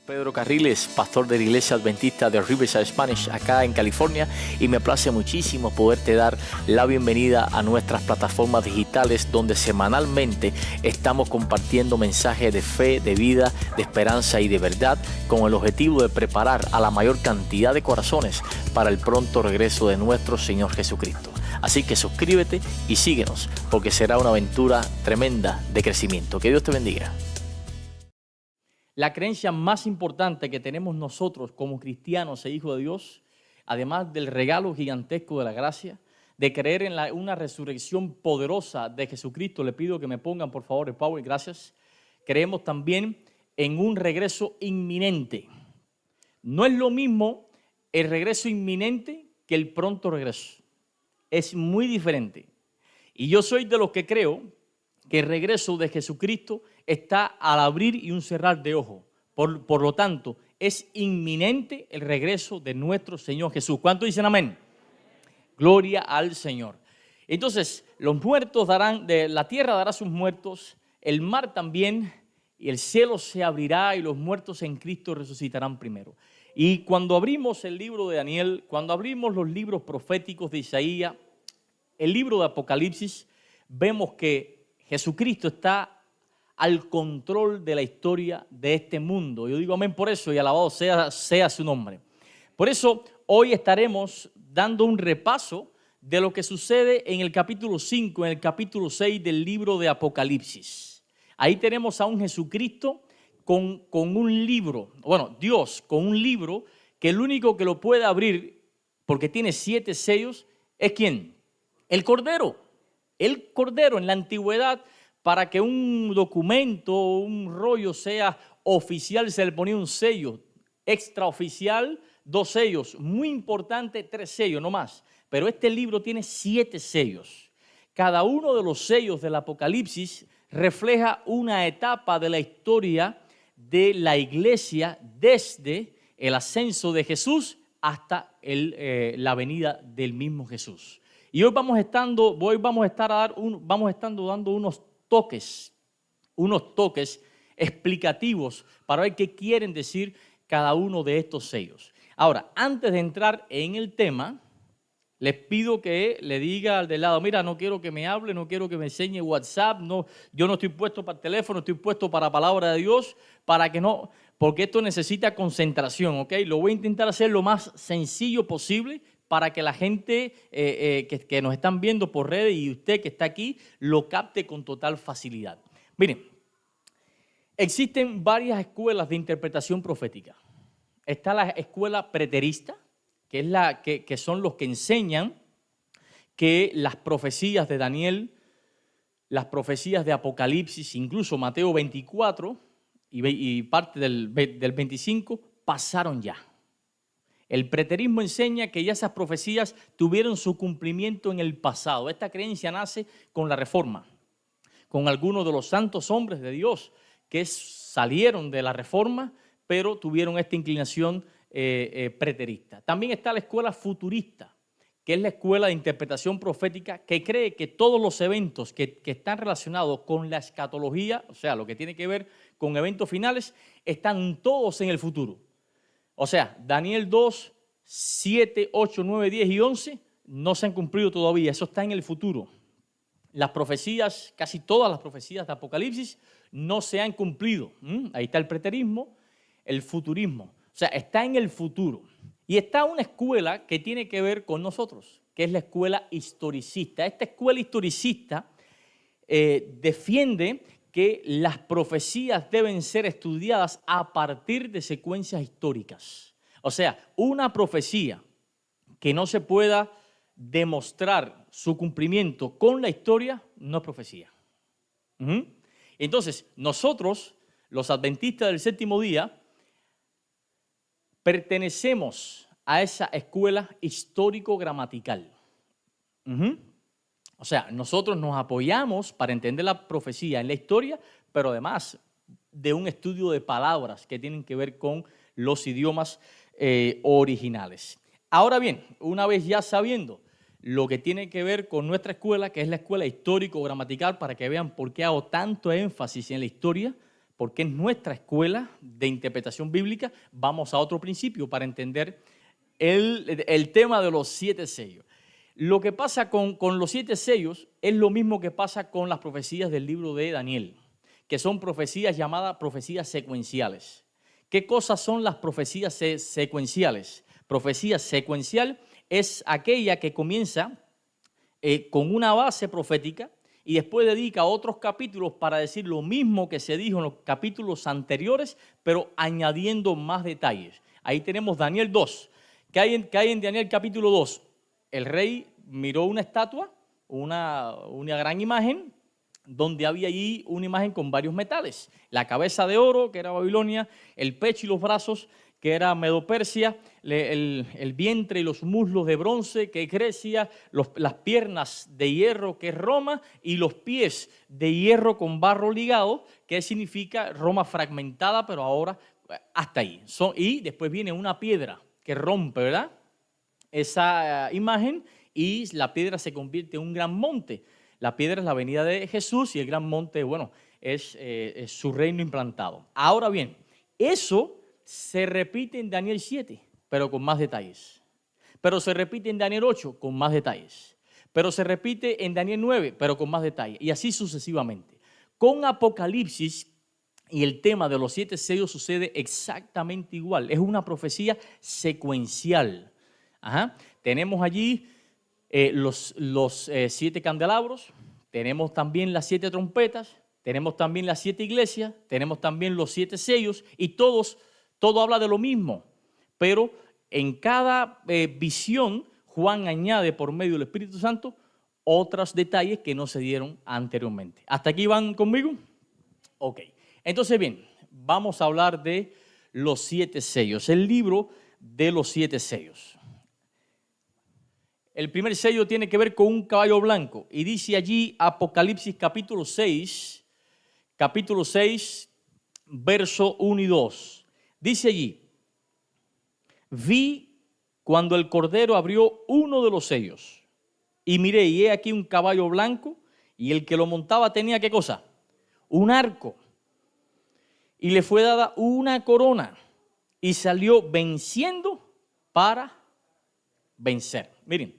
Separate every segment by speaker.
Speaker 1: Pedro Carriles, pastor de la Iglesia Adventista de Riverside Spanish acá en California, y me place muchísimo poderte dar la bienvenida a nuestras plataformas digitales donde semanalmente estamos compartiendo mensajes de fe, de vida, de esperanza y de verdad con el objetivo de preparar a la mayor cantidad de corazones para el pronto regreso de nuestro Señor Jesucristo. Así que suscríbete y síguenos porque será una aventura tremenda de crecimiento. Que Dios te bendiga. La creencia más importante que tenemos nosotros como cristianos e hijos de Dios, además del regalo gigantesco de la gracia, de creer en una resurrección poderosa de Jesucristo, le pido que me pongan por favor el power, gracias. Creemos también en un regreso inminente. No es lo mismo el regreso inminente que el pronto regreso. Es muy diferente. Y yo soy de los que creo que el regreso de Jesucristo está al abrir y un cerrar de ojos. Por lo tanto, es inminente el regreso de nuestro Señor Jesús. ¿Cuántos dicen amén? Gloria al Señor. Entonces, los muertos la tierra dará sus muertos, el mar también, y el cielo se abrirá y los muertos en Cristo resucitarán primero. Y cuando abrimos el libro de Daniel, cuando abrimos los libros proféticos de Isaías, el libro de Apocalipsis, vemos que Jesucristo está al control de la historia de este mundo. Yo digo amén por eso y alabado sea su nombre. Por eso hoy estaremos dando un repaso de lo que sucede en el capítulo 5, en el capítulo 6 del libro de Apocalipsis. Ahí tenemos a un Jesucristo con un libro, bueno, Dios con un libro que el único que lo puede abrir, porque tiene 7 sellos, ¿es quién? El Cordero. El Cordero en la antigüedad, para que un documento, un rollo sea oficial, se le ponía un sello. Extraoficial, 2 sellos. Muy importante, 3 sellos, no más. Pero este libro tiene 7 sellos. Cada uno de los sellos del Apocalipsis refleja una etapa de la historia de la iglesia desde el ascenso de Jesús hasta la venida del mismo Jesús. Y hoy vamos estando dando unos toques explicativos para ver qué quieren decir cada uno de estos sellos. Ahora, antes de entrar en el tema, les pido que le diga al de lado, mira, no quiero que me hable, no quiero que me enseñe WhatsApp, no, yo no estoy puesto para el teléfono, estoy puesto para la palabra de Dios, porque esto necesita concentración, ¿ok? Lo voy a intentar hacer lo más sencillo posible para que la gente que nos están viendo por redes y usted que está aquí lo capte con total facilidad. Miren, existen varias escuelas de interpretación profética. Está la escuela preterista, que es que son los que enseñan que las profecías de Daniel, las profecías de Apocalipsis, incluso Mateo 24 y parte del 25, pasaron ya. El preterismo enseña que ya esas profecías tuvieron su cumplimiento en el pasado. Esta creencia nace con la Reforma, con algunos de los santos hombres de Dios que salieron de la Reforma, pero tuvieron esta inclinación preterista. También está la escuela futurista, que es la escuela de interpretación profética que cree que todos los eventos que están relacionados con la escatología, o sea, lo que tiene que ver con eventos finales, están todos en el futuro. O sea, Daniel 2, 7, 8, 9, 10 y 11 no se han cumplido todavía, eso está en el futuro. Las profecías, casi todas las profecías de Apocalipsis no se han cumplido. Ahí está el preterismo, el futurismo. O sea, está en el futuro. Y está una escuela que tiene que ver con nosotros, que es la escuela historicista. Esta escuela historicista defiende que las profecías deben ser estudiadas a partir de secuencias históricas. O sea, una profecía que no se pueda demostrar su cumplimiento con la historia no es profecía. Entonces, nosotros, los adventistas del séptimo día, pertenecemos a esa escuela histórico-gramatical. O sea, nosotros nos apoyamos para entender la profecía en la historia, pero además de un estudio de palabras que tienen que ver con los idiomas originales. Ahora bien, una vez ya sabiendo lo que tiene que ver con nuestra escuela, que es la escuela histórico-gramatical, para que vean por qué hago tanto énfasis en la historia, porque es nuestra escuela de interpretación bíblica, vamos a otro principio para entender el tema de los 7 sellos. Lo que pasa con los 7 sellos es lo mismo que pasa con las profecías del libro de Daniel, que son profecías llamadas profecías secuenciales. ¿Qué cosas son las profecías secuenciales? Profecía secuencial es aquella que comienza con una base profética y después dedica otros capítulos para decir lo mismo que se dijo en los capítulos anteriores, pero añadiendo más detalles. Ahí tenemos Daniel 2. ¿Qué hay en Daniel capítulo 2? El rey miró una estatua, una gran imagen, donde había allí una imagen con varios metales. La cabeza de oro, que era Babilonia, el pecho y los brazos, que era Medo-Persia, el vientre y los muslos de bronce, que es Grecia, las piernas de hierro, que es Roma, y los pies de hierro con barro ligado, que significa Roma fragmentada, pero ahora hasta ahí. Y después viene una piedra que rompe, ¿verdad?, esa imagen, y la piedra se convierte en un gran monte. La piedra es la venida de Jesús y el gran monte, bueno, es su reino implantado. Ahora bien, eso se repite en Daniel 7, pero con más detalles. Pero se repite en Daniel 8, con más detalles. Pero se repite en Daniel 9, pero con más detalles. Y así sucesivamente. Con Apocalipsis y el tema de los 7 sellos sucede exactamente igual. Es una profecía secuencial. Tenemos allí los 7 candelabros, tenemos también las 7 trompetas, tenemos también las 7 iglesias, tenemos también los 7 sellos, y todo habla de lo mismo, pero en cada visión Juan añade por medio del Espíritu Santo otros detalles que no se dieron anteriormente. ¿Hasta aquí van conmigo? Ok. Entonces, bien, vamos a hablar de los 7 sellos, el libro de los 7 sellos. El primer sello tiene que ver con un caballo blanco y dice allí Apocalipsis capítulo 6, verso 1 y 2. Dice allí: vi cuando el Cordero abrió uno de los sellos y miré, y he aquí un caballo blanco, y el que lo montaba tenía ¿qué cosa? Un arco, y le fue dada una corona, y salió venciendo para vencer. Miren,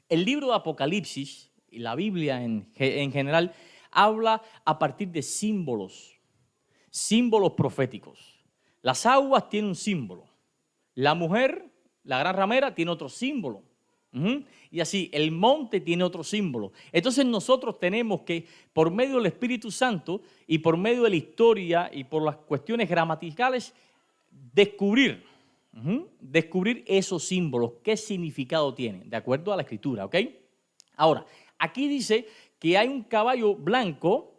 Speaker 1: el libro de Apocalipsis y la Biblia en general habla a partir de símbolos proféticos. Las aguas tienen un símbolo. La mujer, la gran ramera, tiene otro símbolo. Y así, el monte tiene otro símbolo. Entonces nosotros tenemos que, por medio del Espíritu Santo y por medio de la historia y por las cuestiones gramaticales, descubrir esos símbolos, qué significado tienen, de acuerdo a la Escritura, ¿ok? Ahora, aquí dice que hay un caballo blanco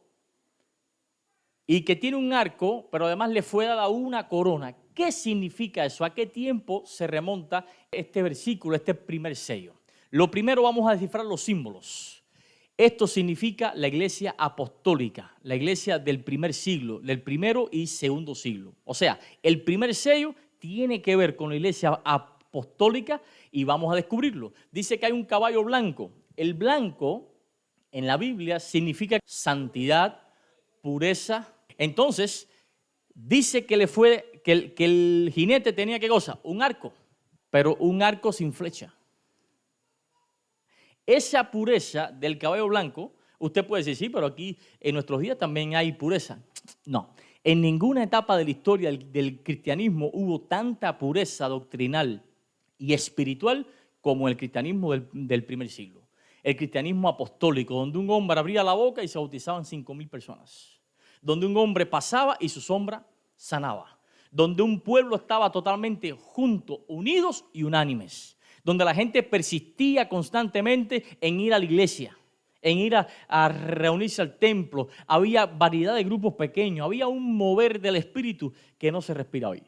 Speaker 1: y que tiene un arco, pero además le fue dada una corona. ¿Qué significa eso? ¿A qué tiempo se remonta este versículo, este primer sello? Lo primero, vamos a descifrar los símbolos. Esto significa la iglesia apostólica, la iglesia del primer siglo, del primero y segundo siglo. O sea, el primer sello tiene que ver con la iglesia apostólica y vamos a descubrirlo. Dice que hay un caballo blanco. El blanco en la Biblia significa santidad, pureza. Entonces, dice que el jinete tenía ¿qué cosa? Un arco, pero un arco sin flecha. Esa pureza del caballo blanco, usted puede decir, sí, pero aquí en nuestros días también hay pureza. No, en ninguna etapa de la historia del cristianismo hubo tanta pureza doctrinal y espiritual como el cristianismo del primer siglo. El cristianismo apostólico, donde un hombre abría la boca y se bautizaban 5,000 personas. Donde un hombre pasaba y su sombra sanaba. Donde un pueblo estaba totalmente junto, unidos y unánimes. Donde la gente persistía constantemente en ir a la iglesia, en ir a reunirse al templo. Había variedad de grupos pequeños, había un mover del espíritu que no se respira hoy.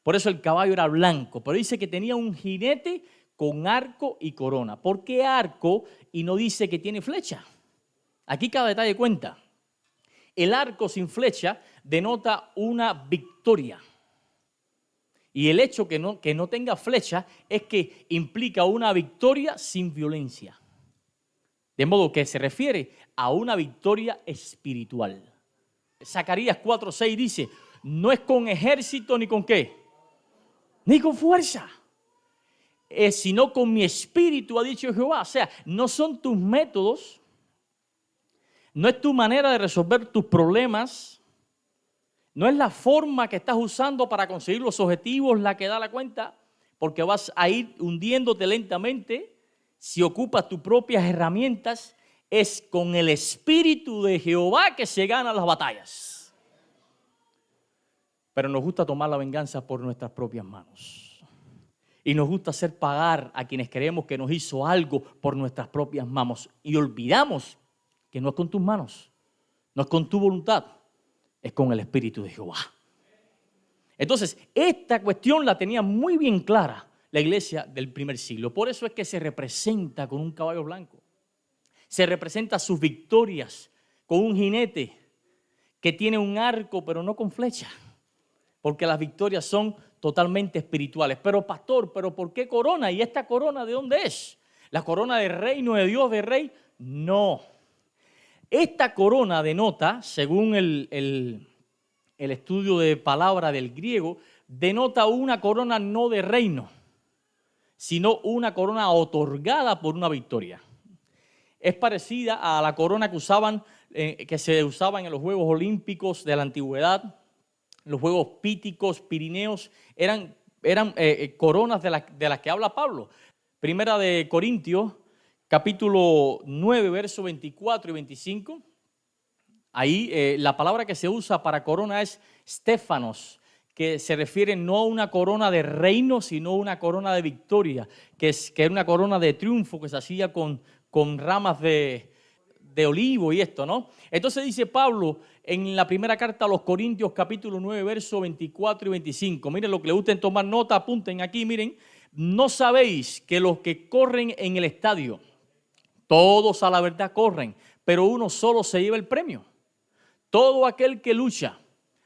Speaker 1: Por eso el caballo era blanco, pero dice que tenía un jinete con arco y corona. ¿Por qué arco y no dice que tiene flecha? Aquí cada detalle cuenta. El arco sin flecha denota una victoria. Y el hecho que no tenga flecha es que implica una victoria sin violencia. De modo que se refiere a una victoria espiritual.
Speaker 2: Zacarías 4:6 dice, no es con ejército ni con qué, ni con fuerza, sino con mi espíritu, ha dicho Jehová. O sea, no son tus métodos, no es tu manera de resolver tus problemas, no es la forma que estás usando para conseguir los objetivos la que da la cuenta, porque vas a ir hundiéndote lentamente si ocupas tus propias herramientas. Es con el Espíritu de Jehová que se ganan las batallas. Pero nos gusta tomar la venganza por nuestras propias manos. Y nos gusta hacer pagar a quienes creemos que nos hizo algo por nuestras propias manos. Y olvidamos que no es con tus manos, no es con tu voluntad, es con el Espíritu de Jehová. Entonces, esta cuestión la tenía muy bien clara la iglesia del primer siglo. Por eso es que se representa con un caballo blanco. Se representa sus victorias con un jinete que tiene un arco, pero no con flecha. Porque las victorias son totalmente espirituales. Pero pastor, ¿pero por qué corona? ¿Y esta corona de dónde es? ¿La corona de reino de Dios, de rey? No. Esta corona denota, según el estudio de palabra del griego, denota una corona no de reino, sino una corona otorgada por una victoria. Es parecida a la corona que se usaban en los Juegos Olímpicos de la Antigüedad, los Juegos Píticos, Pirineos, eran coronas de las que habla Pablo. Primera de Corintios, capítulo 9, versos 24 y 25. Ahí la palabra que se usa para corona es Stéfanos, que se refiere no a una corona de reino, sino a una corona de victoria, que era una corona de triunfo que se hacía con ramas de olivo y esto, ¿no? Entonces dice Pablo en la primera carta a los Corintios, capítulo 9, versos 24 y 25. Miren, lo que le gusten tomar nota, apunten aquí, miren. ¿No sabéis que los que corren en el estadio, todos a la verdad corren, pero uno solo se lleva el premio? Todo aquel que lucha,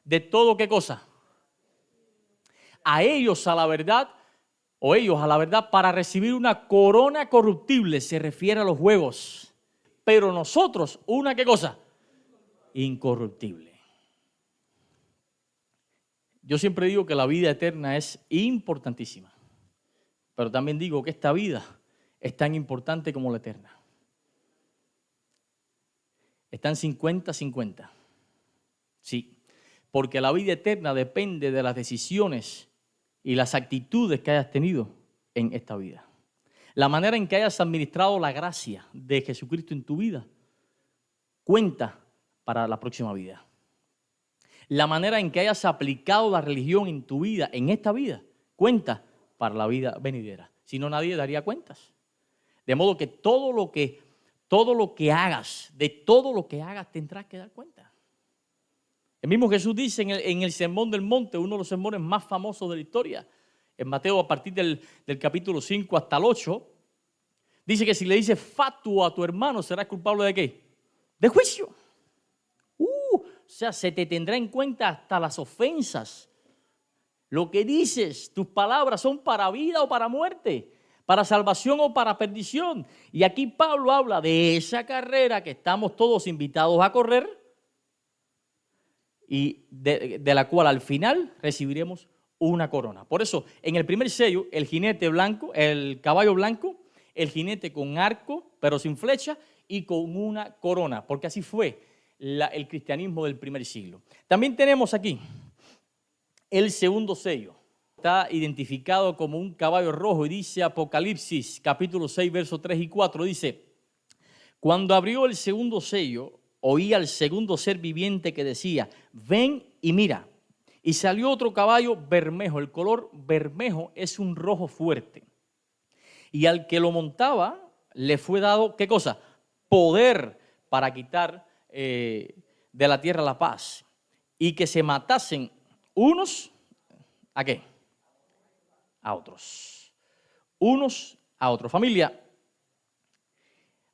Speaker 2: ¿de todo qué cosa? A ellos a la verdad, o ellos a la verdad, para recibir una corona corruptible, se refiere a los juegos. Pero nosotros, ¿una qué cosa? Incorruptible. Yo siempre digo que la vida eterna es importantísima, pero también digo que esta vida es tan importante como la eterna. Están 50-50. Sí, porque la vida eterna depende de las decisiones y las actitudes que hayas tenido en esta vida. La manera en que hayas administrado la gracia de Jesucristo en tu vida cuenta para la próxima vida. La manera en que hayas aplicado la religión en tu vida, en esta vida, cuenta para la vida venidera. Si no, nadie daría cuentas. De modo que todo lo que hagas, de todo lo que hagas, tendrás que dar cuenta. El mismo Jesús dice en el Sermón del Monte, uno de los sermones más famosos de la historia, en Mateo a partir del capítulo 5 hasta el 8, dice que si le dices fatuo a tu hermano, serás culpable ¿de qué? De juicio. O sea, se te tendrá en cuenta hasta las ofensas. Lo que dices, tus palabras son para vida o para muerte, para salvación o para perdición. Y aquí Pablo habla de esa carrera que estamos todos invitados a correr y de la cual al final recibiremos una corona. Por eso, en el primer sello, el jinete blanco, el caballo blanco, el jinete con arco, pero sin flecha, y con una corona, porque así fue el cristianismo del primer siglo. También tenemos aquí el segundo sello. Está identificado como un caballo rojo y dice Apocalipsis, capítulo 6, versos 3 y 4, dice: cuando abrió el segundo sello, oí al segundo ser viviente que decía: ven y mira. Y salió otro caballo bermejo. El color bermejo es un rojo fuerte. Y al que lo montaba le fue dado, ¿qué cosa? Poder para quitar de la tierra la paz. Y que se matasen unos, ¿a qué? A otros. Unos a otros. Familia,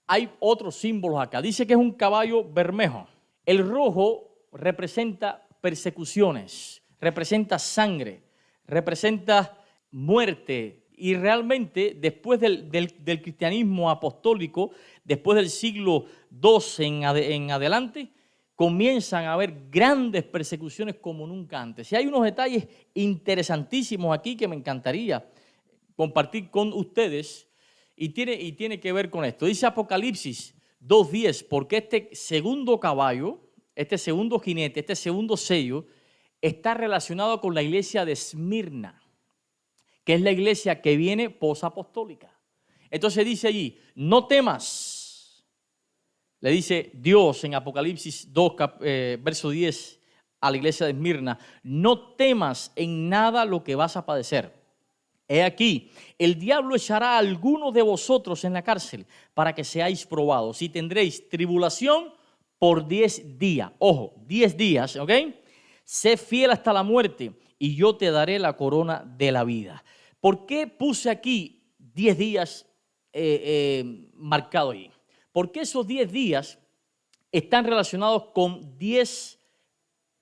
Speaker 2: hay otros símbolos acá. Dice que es un caballo bermejo. El rojo representa persecuciones, representa sangre, representa muerte. Y realmente después del cristianismo apostólico, después del siglo II en adelante, comienzan a haber grandes persecuciones como nunca antes. Y hay unos detalles interesantísimos aquí que me encantaría compartir con ustedes y tiene que ver con esto. Dice Apocalipsis 2:10, porque este segundo caballo, este segundo jinete, este segundo sello, está relacionado con la iglesia de Esmirna, que es la iglesia que viene posapostólica. Entonces dice allí, no temas, le dice Dios en Apocalipsis 2, verso 10 a la iglesia de Esmirna, no temas en nada lo que vas a padecer. He aquí, el diablo echará a algunos de vosotros en la cárcel para que seáis probados y tendréis tribulación por 10 días. Ojo, 10 días, ¿ok? Sé fiel hasta la muerte y yo te daré la corona de la vida. ¿Por qué puse aquí 10 días marcado ahí? Porque esos 10 días están relacionados con 10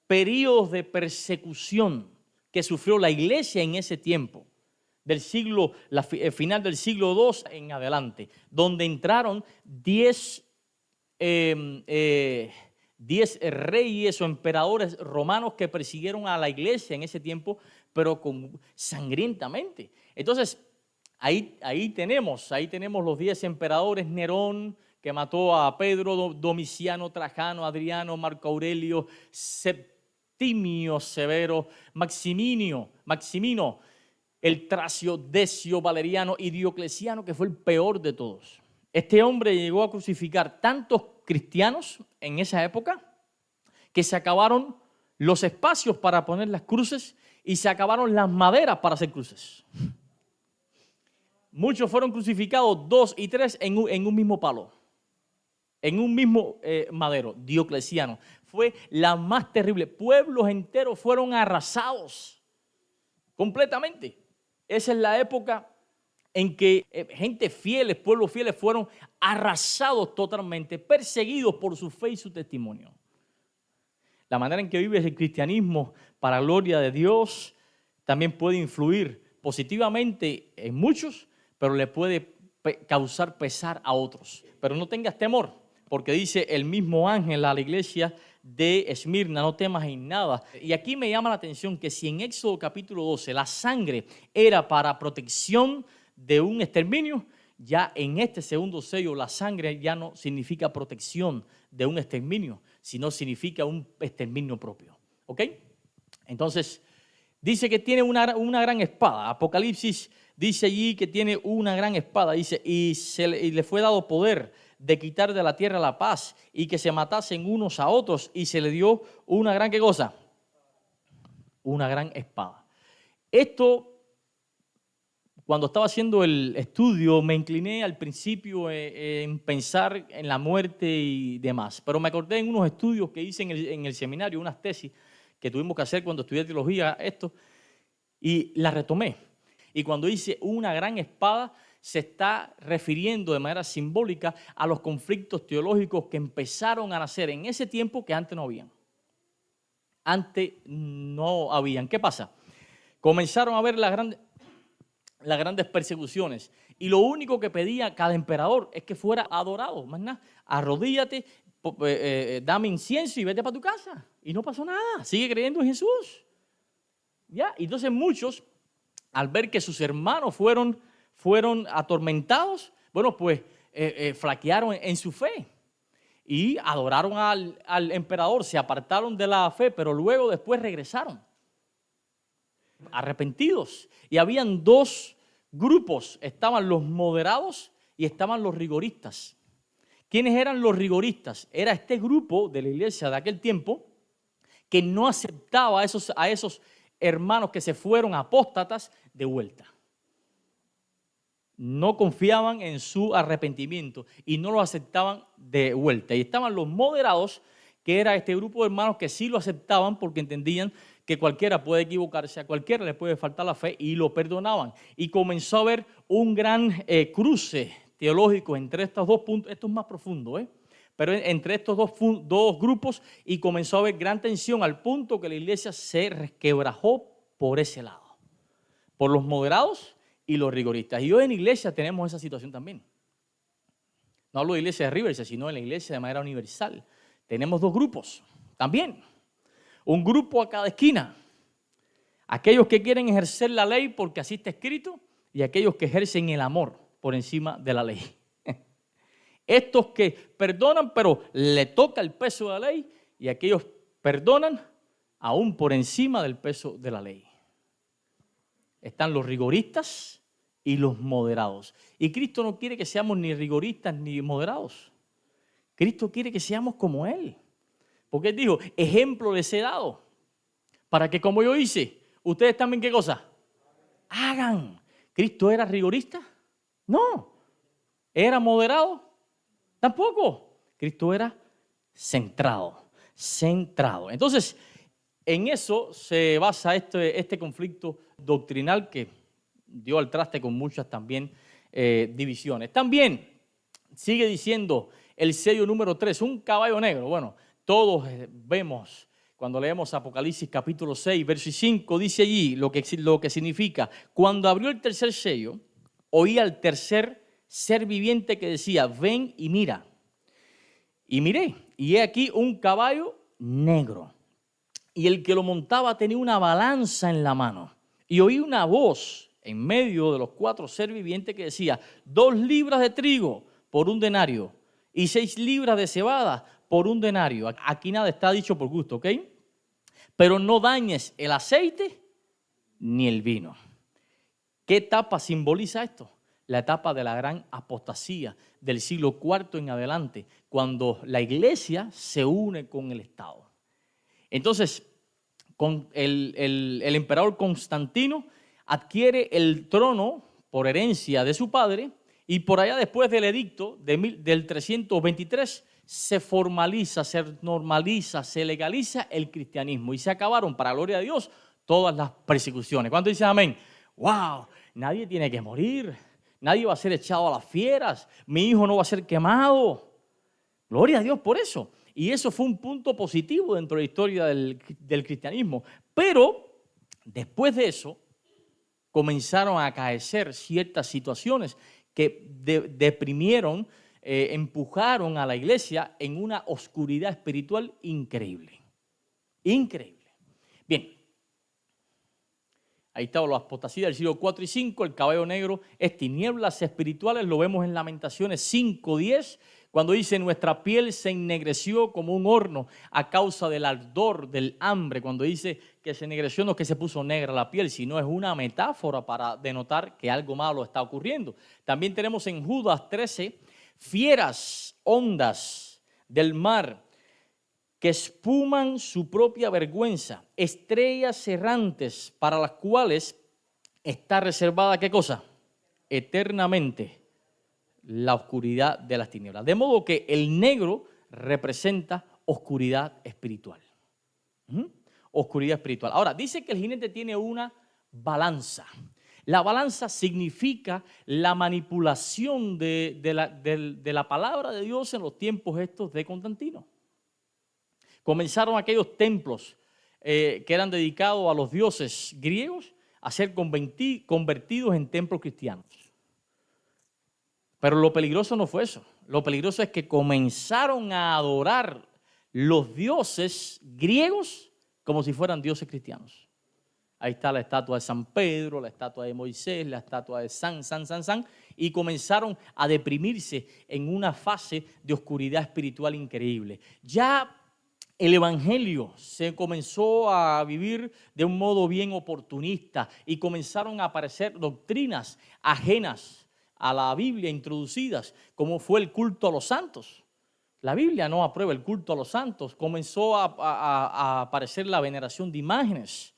Speaker 2: periodos de persecución que sufrió la iglesia en ese tiempo, del final del siglo II en adelante, donde entraron 10 reyes o emperadores romanos que persiguieron a la iglesia en ese tiempo, pero sangrientamente. Entonces, ahí tenemos los 10 emperadores: Nerón, que mató a Pedro, Domiciano, Trajano, Adriano, Marco Aurelio, Septimio Severo, Maximino, el Tracio, Decio, Valeriano y Diocleciano, que fue el peor de todos. Este hombre llegó a crucificar tantos cristianos en esa época que se acabaron los espacios para poner las cruces y se acabaron las maderas para hacer cruces. Muchos fueron crucificados 2 y 3 en un mismo palo, en un mismo madero. Diocleciano fue la más terrible. Pueblos enteros fueron arrasados completamente. Esa es la época en que gente fieles, pueblos fieles fueron arrasados totalmente, perseguidos por su fe y su testimonio. La manera en que vives el cristianismo para gloria de Dios también puede influir positivamente en muchos, pero le puede causar pesar a otros. Pero no tengas temor, porque dice el mismo ángel a la iglesia de Esmirna, no temas en nada. Y aquí me llama la atención que si en Éxodo capítulo 12 la sangre era para protección de un exterminio, ya en este segundo sello la sangre ya no significa protección de un exterminio, sino significa un exterminio propio. ¿Ok? Entonces, dice que tiene una gran espada. Apocalipsis dice allí que tiene una gran espada. Dice, y le fue dado poder de quitar de la tierra la paz y que se matasen unos a otros, y se le dio una gran, ¿qué cosa? Una gran espada. Esto, cuando estaba haciendo el estudio, me incliné al principio en pensar en la muerte y demás, pero me acordé en unos estudios que hice en el seminario, unas tesis que tuvimos que hacer cuando estudié teología, y la retomé. Y cuando dice una gran espada, se está refiriendo de manera simbólica a los conflictos teológicos que empezaron a nacer en ese tiempo que antes no habían. Antes no habían. ¿Qué pasa? Comenzaron a haber las grandes persecuciones, y lo único que pedía cada emperador es que fuera adorado, más nada. Arrodíllate, dame incienso y vete para tu casa. Y no pasó nada, sigue creyendo en Jesús. ¿Ya? Entonces muchos, al ver que sus hermanos fueron atormentados, bueno, pues flaquearon en su fe y adoraron al emperador, se apartaron de la fe, pero luego después regresaron arrepentidos. Y habían dos grupos, estaban los moderados y estaban los rigoristas. ¿Quiénes eran los rigoristas? Era este grupo de la iglesia de aquel tiempo que no aceptaba a esos hermanos que se fueron apóstatas de vuelta. No confiaban en su arrepentimiento y no lo aceptaban de vuelta. Y estaban los moderados, que era este grupo de hermanos que sí lo aceptaban porque entendían que cualquiera puede equivocarse, a cualquiera le puede faltar la fe, y lo perdonaban. Y comenzó a haber un gran cruce teológico entre estos dos puntos. Esto es más profundo, pero entre estos dos grupos, y comenzó a haber gran tensión al punto que la iglesia se resquebrajó por ese lado, por los moderados y los rigoristas. Y hoy en la iglesia tenemos esa situación también. No hablo de iglesia de Riverside, sino en la iglesia de manera universal. tenemos dos grupos también. Un grupo a cada esquina. Aquellos que quieren ejercer la ley porque así está escrito y aquellos que ejercen el amor por encima de la ley. Estos que perdonan pero le toca el peso de la ley y aquellos perdonan aún por encima del peso de la ley. Están los rigoristas y los moderados. Y Cristo no quiere que seamos ni rigoristas ni moderados. Cristo quiere que seamos como Él. Porque Él dijo, ejemplo les he dado, para que como yo hice, ustedes también, ¿qué cosa? Hagan. ¿Cristo era rigorista? No. ¿Era moderado? Tampoco. Cristo era centrado. Entonces, en eso se basa este conflicto doctrinal que dio al traste con muchas también divisiones. También sigue diciendo el sello número 3, un caballo negro. Bueno, todos vemos cuando leemos Apocalipsis capítulo 6, verso 5, dice allí lo que significa. Cuando abrió el tercer sello, oí al tercer ser viviente que decía, ven y mira. Y miré, y he aquí un caballo negro. Y el que lo montaba tenía una balanza en la mano. Y oí una voz en medio de los 4 seres vivientes que decía, 2 libras de trigo por 1 denario y 6 libras de cebada por 1 denario. Aquí nada está dicho por gusto, ¿ok? Pero no dañes el aceite ni el vino. ¿Qué etapa simboliza esto? La etapa de la gran apostasía del siglo IV en adelante, cuando la iglesia se une con el Estado. Entonces, con el emperador Constantino adquiere el trono por herencia de su padre y por allá después del edicto del 323 se formaliza, se normaliza, se legaliza el cristianismo y se acabaron, para gloria de Dios, todas las persecuciones. ¿Cuántos dicen amén? ¡Wow! Nadie tiene que morir, nadie va a ser echado a las fieras, mi hijo no va a ser quemado. Gloria a Dios por eso. Y eso fue un punto positivo dentro de la historia del cristianismo. Pero después de eso comenzaron a acaecer ciertas situaciones que deprimieron, empujaron a la iglesia en una oscuridad espiritual increíble. Increíble. Bien, ahí está la apostasía del siglo 4 y 5, el caballo negro es tinieblas espirituales, lo vemos en Lamentaciones 5:10, cuando dice nuestra piel se ennegreció como un horno a causa del ardor, del hambre. Cuando dice que se ennegreció no es que se puso negra la piel, sino es una metáfora para denotar que algo malo está ocurriendo. También tenemos en Judas 13, fieras ondas del mar que espuman su propia vergüenza, estrellas errantes para las cuales está reservada, ¿qué cosa? Eternamente la oscuridad de las tinieblas. De modo que el negro representa oscuridad espiritual. Oscuridad espiritual. Ahora, dice que el jinete tiene una balanza. La balanza significa la manipulación de la palabra de Dios en los tiempos estos de Constantino. Comenzaron aquellos templos que eran dedicados a los dioses griegos a ser convertidos en templos cristianos. Pero lo peligroso no fue eso. Lo peligroso es que comenzaron a adorar los dioses griegos como si fueran dioses cristianos. Ahí está la estatua de San Pedro, la estatua de Moisés, la estatua de San, y comenzaron a deprimirse en una fase de oscuridad espiritual increíble. Ya el evangelio se comenzó a vivir de un modo bien oportunista y comenzaron a aparecer doctrinas ajenas a la Biblia introducidas, como fue el culto a los santos. La Biblia no aprueba el culto a los santos. Comenzó a aparecer la veneración de imágenes.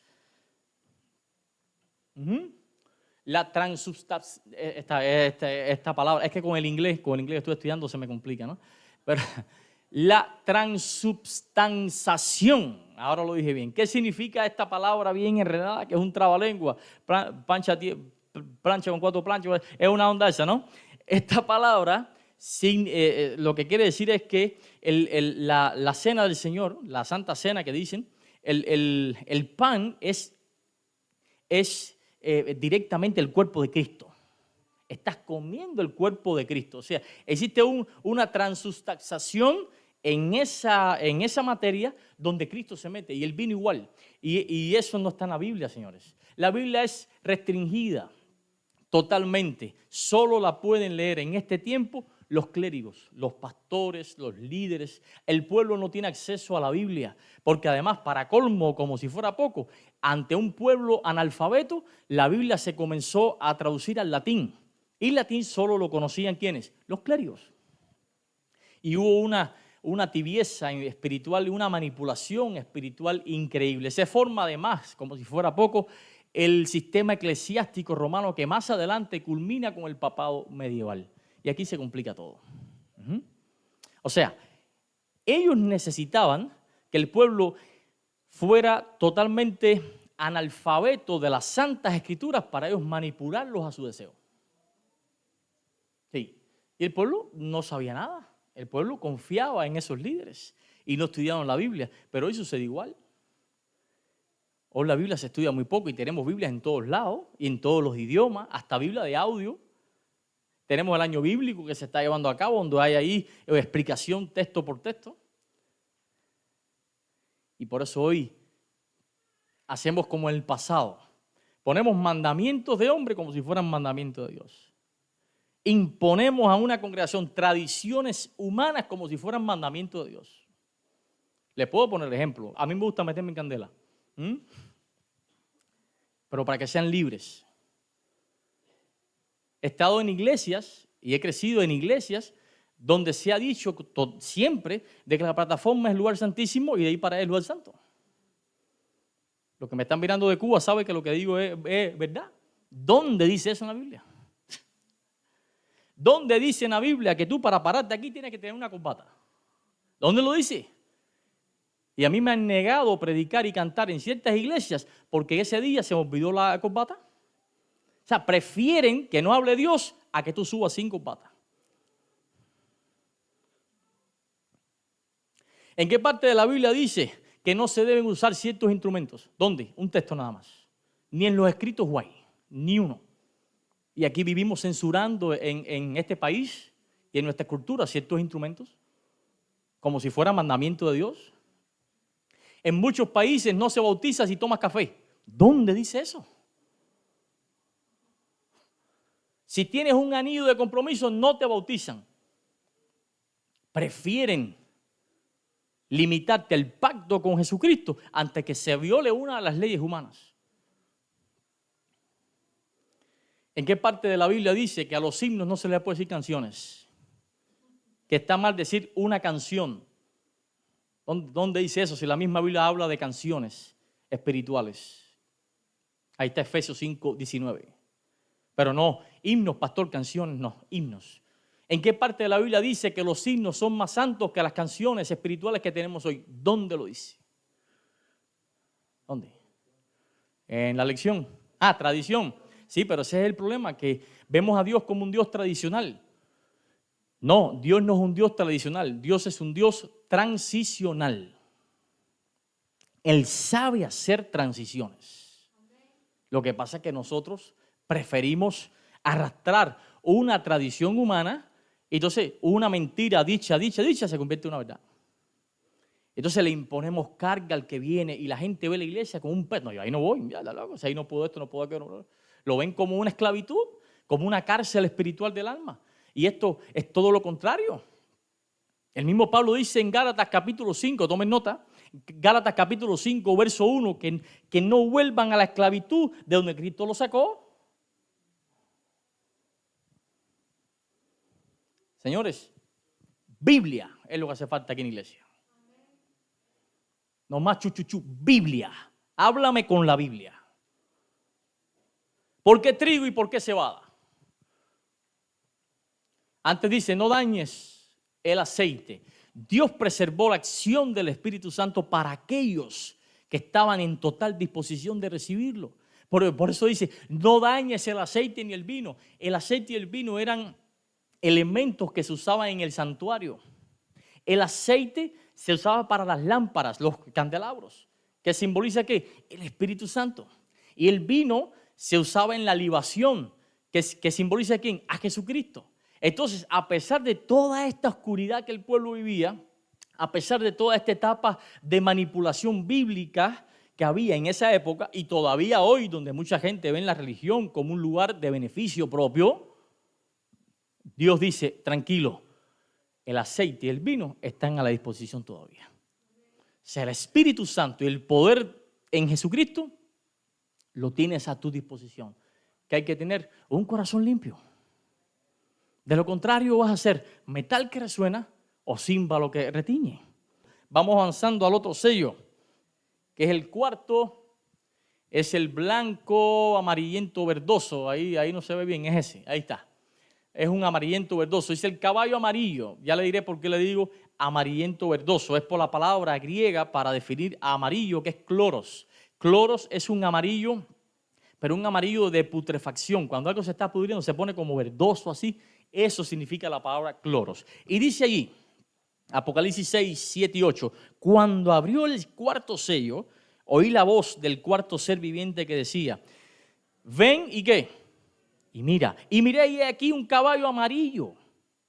Speaker 2: La transubstanciación, esta palabra, es que con el inglés que estoy estudiando se me complica, ¿no? Pero la transubstanciación, ahora lo dije bien. ¿Qué significa esta palabra bien enredada, que es un trabalengua? Plancha con 4 planchas, es una onda esa, ¿no? Esta palabra lo que quiere decir es que la cena del Señor, la Santa Cena que dicen, el pan es directamente el cuerpo de Cristo. Estás comiendo el cuerpo de Cristo. O sea, existe una transubstanciación en esa materia donde Cristo se mete, y el vino igual. Y eso no está en la Biblia, señores. La Biblia es restringida totalmente. Solo la pueden leer en este tiempo los clérigos, los pastores, los líderes. El pueblo no tiene acceso a la Biblia, porque además, para colmo, como si fuera poco, ante un pueblo analfabeto, la Biblia se comenzó a traducir al latín. Y el latín solo lo conocían ¿quiénes? Los clérigos. Y hubo una tibieza espiritual y una manipulación espiritual increíble. Se forma además, como si fuera poco, el sistema eclesiástico romano que más adelante culmina con el papado medieval. Y aquí se complica todo. O sea, ellos necesitaban que el pueblo fuera totalmente analfabeto de las santas escrituras para ellos manipularlos a su deseo. Sí. Y el pueblo no sabía nada. El pueblo confiaba en esos líderes y no estudiaban la Biblia. Pero hoy sucede igual. Hoy la Biblia se estudia muy poco y tenemos Biblias en todos lados y en todos los idiomas, hasta Biblia de audio. Tenemos el año bíblico que se está llevando a cabo, donde hay ahí explicación texto por texto. Y por eso hoy hacemos como en el pasado. Ponemos mandamientos de hombre como si fueran mandamientos de Dios. Imponemos a una congregación tradiciones humanas como si fueran mandamientos de Dios. Les puedo poner ejemplo. A mí me gusta meterme en candela. Pero para que sean libres. He estado en iglesias y he crecido en iglesias donde se ha dicho siempre de que la plataforma es el lugar santísimo y de ahí para allá es el lugar santo. Los que me están mirando de Cuba saben que lo que digo es verdad. ¿Dónde dice eso en la Biblia? ¿Dónde dice en la Biblia que tú para pararte aquí tienes que tener una corbata? ¿Dónde lo dice? Y a mí me han negado predicar y cantar en ciertas iglesias porque ese día se me olvidó la corbata. O sea, prefieren que no hable Dios a que tú subas sin corbata. ¿En qué parte de la Biblia dice que no se deben usar ciertos instrumentos? ¿Dónde? Un texto nada más. Ni en los escritos guay, ni uno. Y aquí vivimos censurando en este país y en nuestra cultura ciertos instrumentos, como si fuera mandamiento de Dios. En muchos países no se bautiza si tomas café. ¿Dónde dice eso? Si tienes un anillo de compromiso, no te bautizan. Prefieren limitarte al pacto con Jesucristo antes que se viole una de las leyes humanas. ¿En qué parte de la Biblia dice que a los himnos no se les puede decir canciones? Que está mal decir una canción. ¿Dónde dice eso? Si la misma Biblia habla de canciones espirituales. Ahí está Efesios 5:19. Pero no, himnos, pastor, canciones, no, himnos. ¿En qué parte de la Biblia dice que los himnos son más santos que las canciones espirituales que tenemos hoy? ¿Dónde lo dice? ¿Dónde? En la lección. Tradición. Sí, pero ese es el problema, que vemos a Dios como un Dios tradicional. No, Dios no es un Dios tradicional, Dios es un Dios transicional. Él sabe hacer transiciones. Lo que pasa es que nosotros preferimos arrastrar una tradición humana y entonces una mentira dicha se convierte en una verdad. Entonces le imponemos carga al que viene y la gente ve la iglesia como un pez. No, yo ahí no voy, ya, o sea, ahí no puedo esto, no puedo aquello. No. Lo ven como una esclavitud, como una cárcel espiritual del alma. Y esto es todo lo contrario. El mismo Pablo dice en Gálatas capítulo 5, tomen nota, Gálatas capítulo 5, verso 1, que no vuelvan a la esclavitud de donde Cristo los sacó. Señores, Biblia es lo que hace falta aquí en la iglesia. No más chuchuchu, Biblia. Háblame con la Biblia. ¿Por qué trigo y por qué cebada? Antes dice, no dañes el aceite. Dios preservó la acción del Espíritu Santo para aquellos que estaban en total disposición de recibirlo. Por eso dice, no dañes el aceite ni el vino. El aceite y el vino eran elementos que se usaban en el santuario. El aceite se usaba para las lámparas, los candelabros, que simboliza ¿qué? El Espíritu Santo. Y el vino se usaba en la libación, que simboliza ¿a quién? A Jesucristo. Entonces, a pesar de toda esta oscuridad que el pueblo vivía, a pesar de toda esta etapa de manipulación bíblica que había en esa época y todavía hoy, donde mucha gente ve la religión como un lugar de beneficio propio, Dios dice, tranquilo, el aceite y el vino están a la disposición todavía. O sea, el Espíritu Santo y el poder en Jesucristo lo tienes a tu disposición. Que hay que tener un corazón limpio. De lo contrario vas a ser metal que resuena o címbalo que retiñe. Vamos avanzando al otro sello, que es el cuarto, es el blanco amarillento verdoso. Ahí no se ve bien, es ese, ahí está. Es un amarillento verdoso, es el caballo amarillo. Ya le diré por qué le digo amarillento verdoso. Es por la palabra griega para definir amarillo, que es cloros. Cloros es un amarillo, pero un amarillo de putrefacción. Cuando algo se está pudriendo se pone como verdoso así. Eso significa la palabra cloros. Y dice allí, Apocalipsis 6, 7 y 8, cuando abrió el cuarto sello, oí la voz del cuarto ser viviente que decía, ven y ¿qué? Y mira, y miré y aquí un caballo amarillo,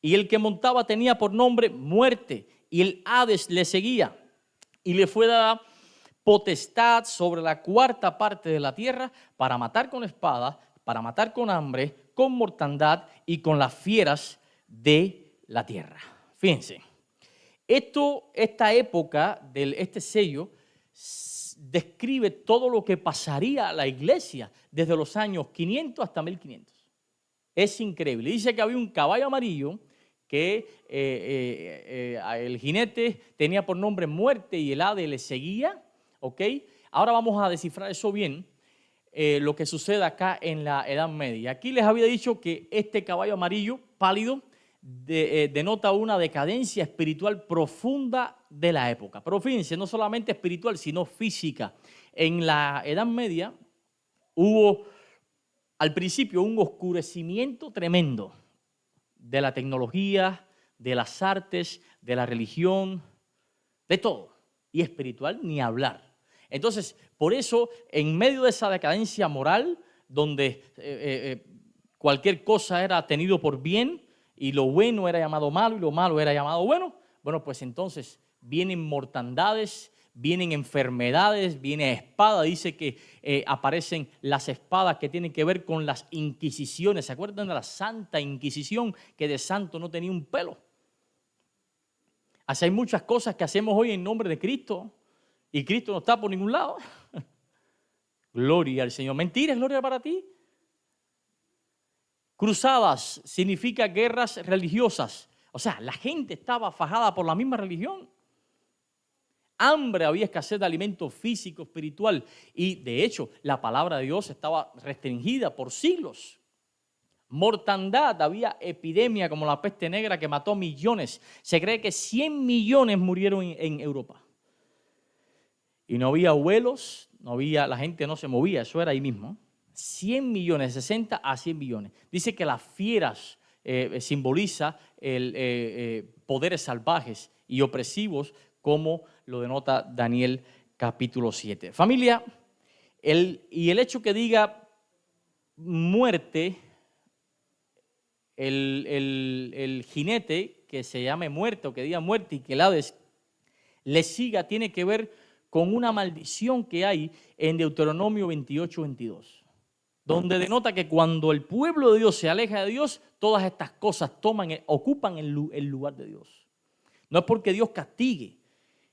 Speaker 2: y el que montaba tenía por nombre Muerte, y el Hades le seguía, y le fue dada potestad sobre la cuarta parte de la tierra para matar con espada, para matar con hambre, con mortandad y con las fieras de la tierra. Fíjense, esta época de este sello describe todo lo que pasaría a la iglesia desde los años 500 hasta 1500. Es increíble. Dice que había un caballo amarillo que el jinete tenía por nombre Muerte y el Hades le seguía. ¿Ok? Ahora vamos a descifrar eso bien, lo que sucede acá en la Edad Media. Aquí les había dicho que este caballo amarillo pálido denota una decadencia espiritual profunda de la época. Pero fíjense, no solamente espiritual, sino física. En la Edad Media hubo al principio un oscurecimiento tremendo de la tecnología, de las artes, de la religión, de todo. Y espiritual ni hablar. Entonces, por eso, en medio de esa decadencia moral, donde cualquier cosa era tenido por bien y lo bueno era llamado malo y lo malo era llamado bueno, pues entonces vienen mortandades, vienen enfermedades, viene espada. Dice que aparecen las espadas que tienen que ver con las inquisiciones. ¿Se acuerdan de la Santa Inquisición? Que de santo no tenía un pelo. Así hay muchas cosas que hacemos hoy en nombre de Cristo y Cristo no está por ningún lado. Gloria al Señor. Mentira, es gloria para ti. Cruzadas significa guerras religiosas. O sea, la gente estaba fajada por la misma religión. Hambre, había escasez de alimento físico, espiritual. Y de hecho, la palabra de Dios estaba restringida por siglos. Mortandad, había epidemia como la peste negra que mató millones. Se cree que 100 millones murieron en Europa. Y no había vuelos, la gente no se movía, eso era ahí mismo. 100 millones, 60 a 100 millones. Dice que las fieras simboliza poderes salvajes y opresivos, como lo denota Daniel capítulo 7. Familia, el hecho que diga muerte, el jinete que se llame muerte o que diga muerte y que el Hades le siga, tiene que ver con una maldición que hay en Deuteronomio 28, 22, donde denota que cuando el pueblo de Dios se aleja de Dios, todas estas cosas ocupan el lugar de Dios. No es porque Dios castigue,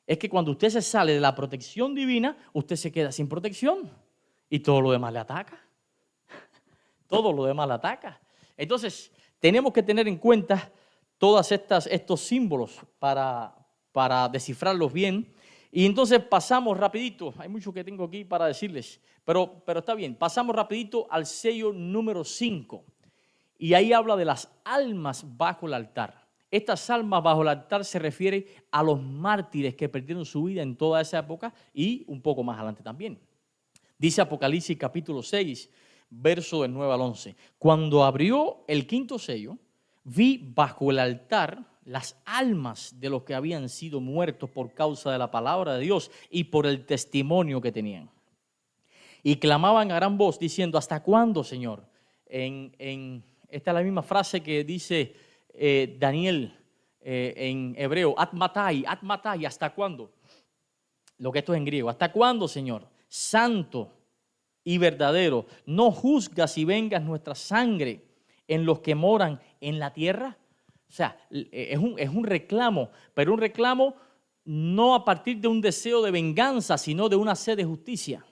Speaker 2: es que cuando usted se sale de la protección divina, usted se queda sin protección y todo lo demás le ataca. Todo lo demás le ataca. Entonces, tenemos que tener en cuenta todos estos símbolos para descifrarlos bien. Y entonces pasamos rapidito, hay mucho que tengo aquí para decirles, pero está bien, pasamos rapidito al sello número 5. Y ahí habla de las almas bajo el altar. Estas almas bajo el altar se refiere a los mártires que perdieron su vida en toda esa época y un poco más adelante también. Dice Apocalipsis capítulo 6, verso del 9 al 11. Cuando abrió el quinto sello, vi bajo el altar las almas de los que habían sido muertos por causa de la palabra de Dios y por el testimonio que tenían. Y clamaban a gran voz diciendo, ¿hasta cuándo, Señor? Esta es la misma frase que dice Daniel en hebreo, atmatai, ¿hasta cuándo? Lo que esto es en griego, ¿hasta cuándo, Señor? Santo y verdadero, ¿no juzgas y vengas nuestra sangre en los que moran en la tierra? O sea, es un reclamo, pero un reclamo no a partir de un deseo de venganza, sino de una sed de justicia.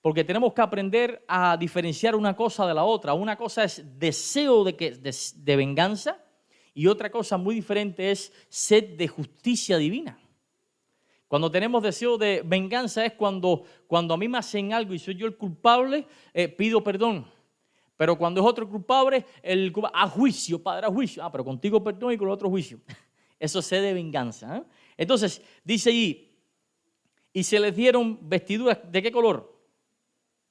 Speaker 2: Porque tenemos que aprender a diferenciar una cosa de la otra. Una cosa es deseo de venganza y otra cosa muy diferente es sed de justicia divina. Cuando tenemos deseo de venganza es cuando a mí me hacen algo y soy yo el culpable, pido perdón. Pero cuando es otro culpable, a juicio, Padre, a juicio. Pero contigo perdón y con el otro juicio. Eso es sed de venganza. Entonces, dice ahí, y se les dieron vestiduras, ¿de qué color?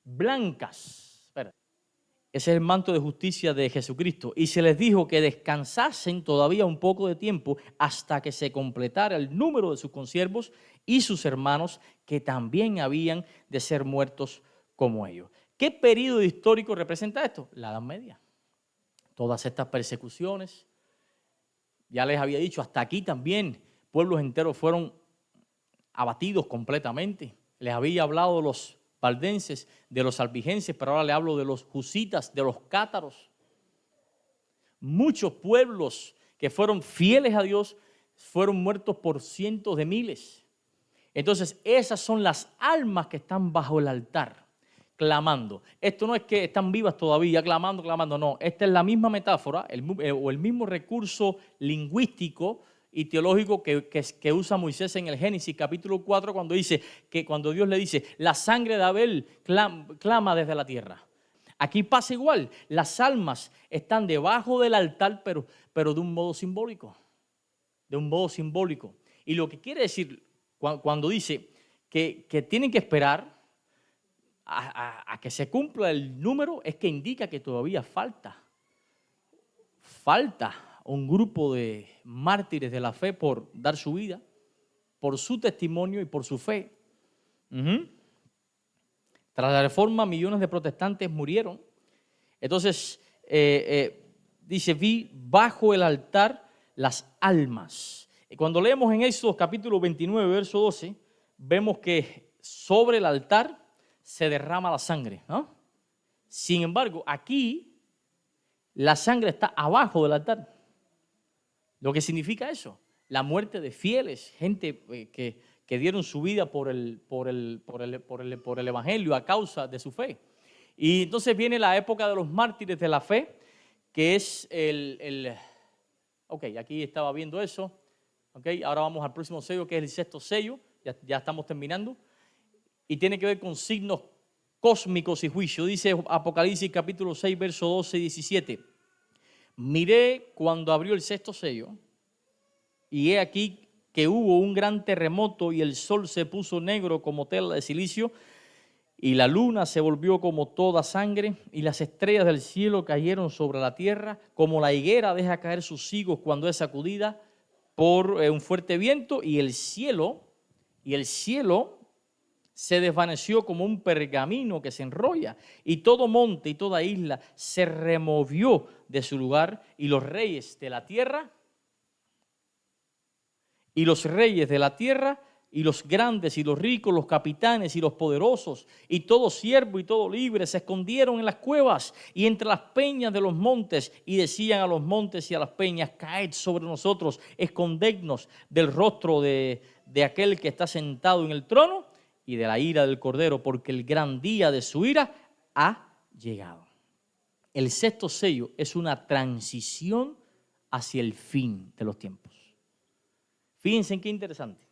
Speaker 2: Blancas. Espera. Ese es el manto de justicia de Jesucristo. Y se les dijo que descansasen todavía un poco de tiempo hasta que se completara el número de sus consiervos y sus hermanos que también habían de ser muertos como ellos. ¿Qué periodo histórico representa esto? La Edad Media. Todas estas persecuciones. Ya les había dicho, hasta aquí también pueblos enteros fueron abatidos completamente. Les había hablado de los valdenses, de los albigenses, pero ahora le hablo de los husitas, de los cátaros. Muchos pueblos que fueron fieles a Dios fueron muertos por cientos de miles. Entonces, esas son las almas que están bajo el altar, clamando. Esto no es que están vivas todavía, clamando, no. Esta es la misma metáfora o el mismo recurso lingüístico y teológico que usa Moisés en el Génesis capítulo 4 cuando Dios le dice, la sangre de Abel clama desde la tierra. Aquí pasa igual, las almas están debajo del altar, pero de un modo simbólico. De un modo simbólico. Y lo que quiere decir cuando dice que tienen que esperar a que se cumpla el número, es que indica que todavía falta un grupo de mártires de la fe por dar su vida, por su testimonio y por su fe. Tras la reforma, millones de protestantes murieron. Entonces, dice, vi bajo el altar las almas. Y cuando leemos en Éxodo capítulo 29, verso 12, vemos que sobre el altar se derrama la sangre, ¿no? Sin embargo, aquí la sangre está abajo del altar. Lo que significa eso, la muerte de fieles, gente que dieron su vida por el evangelio a causa de su fe. Y entonces viene la época de los mártires de la fe, que es ok, aquí estaba viendo eso. Ok, ahora vamos al próximo sello, que es el sexto sello. Ya estamos terminando. Y tiene que ver con signos cósmicos y juicio. Dice Apocalipsis capítulo 6, verso 12 y 17. Miré cuando abrió el sexto sello, y he aquí que hubo un gran terremoto, y el sol se puso negro como tela de silicio, y la luna se volvió como toda sangre, y las estrellas del cielo cayeron sobre la tierra, como la higuera deja caer sus higos cuando es sacudida por un fuerte viento, y el cielo se desvaneció como un pergamino que se enrolla, y todo monte y toda isla se removió de su lugar, y los reyes de la tierra, y los grandes y los ricos, los capitanes y los poderosos, y todo siervo y todo libre se escondieron en las cuevas y entre las peñas de los montes, y decían a los montes y a las peñas, caed sobre nosotros, escondednos del rostro de aquel que está sentado en el trono y de la ira del Cordero, porque el gran día de su ira ha llegado. El sexto sello es una transición hacia el fin de los tiempos. Fíjense qué interesante.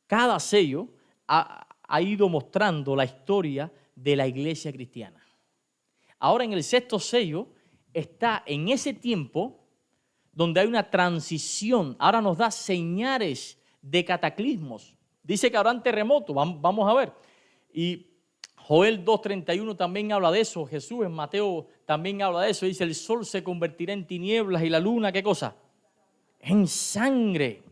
Speaker 2: Cada sello ha ido mostrando la historia de la iglesia cristiana. Ahora en el sexto sello está en ese tiempo donde hay una transición. Ahora nos da señales de cataclismos. Dice que habrán terremotos, vamos a ver. Y Joel 2:31 también habla de eso. Jesús en Mateo también habla de eso. Dice, el sol se convertirá en tinieblas y la luna, ¿qué cosa? En sangre.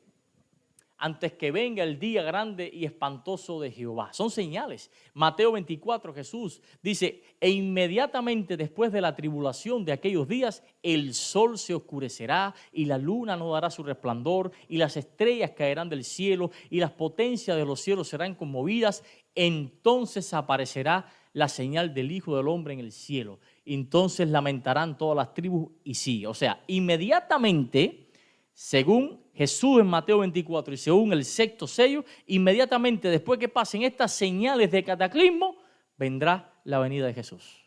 Speaker 2: antes que venga el día grande y espantoso de Jehová. Son señales. Mateo 24, Jesús dice, e inmediatamente después de la tribulación de aquellos días, el sol se oscurecerá y la luna no dará su resplandor y las estrellas caerán del cielo y las potencias de los cielos serán conmovidas. Entonces aparecerá la señal del Hijo del Hombre en el cielo. Entonces lamentarán todas las tribus y sí. O sea, inmediatamente, según Jesús en Mateo 24 y según el sexto sello, inmediatamente después que pasen estas señales de cataclismo, vendrá la venida de Jesús.